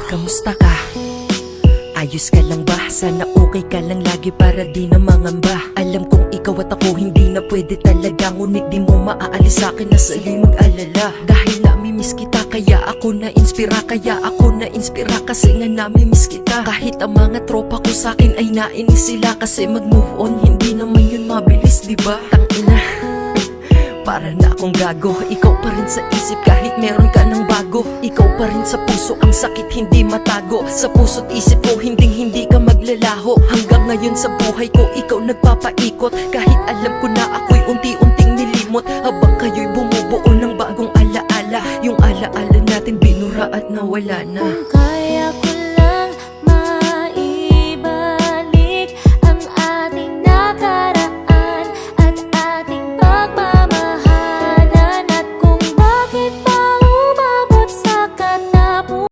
Kamusta ka? Ayos ka lang ba? Sana okay ka lang lagi para di na mangamba. Alam kong ikaw at ako hindi na pwede talaga, ngunit di mo maaalis sa'kin na sa'yo'y mag-alala. Dahil namimiss kita kaya ako na-inspira, kasi nga namimiss kita. Kahit ang mga tropa ko sa'kin ay nainis sila, kasi mag-move on hindi naman yun mabilis, diba? Tangina, para na akong gago. Ikaw pa rin sa isip kahit meron ka ng bago. Ikaw pa rin sa puso, ang sakit hindi matago. Sa puso't isip ko hindi ka maglalaho. Hanggang ngayon sa buhay ko ikaw nagpapaikot. Kahit alam ko na ako'y unti-unting nilimot, habang kayo'y bumubuo ng bagong alaala. Yung alaala natin binura at nawala na.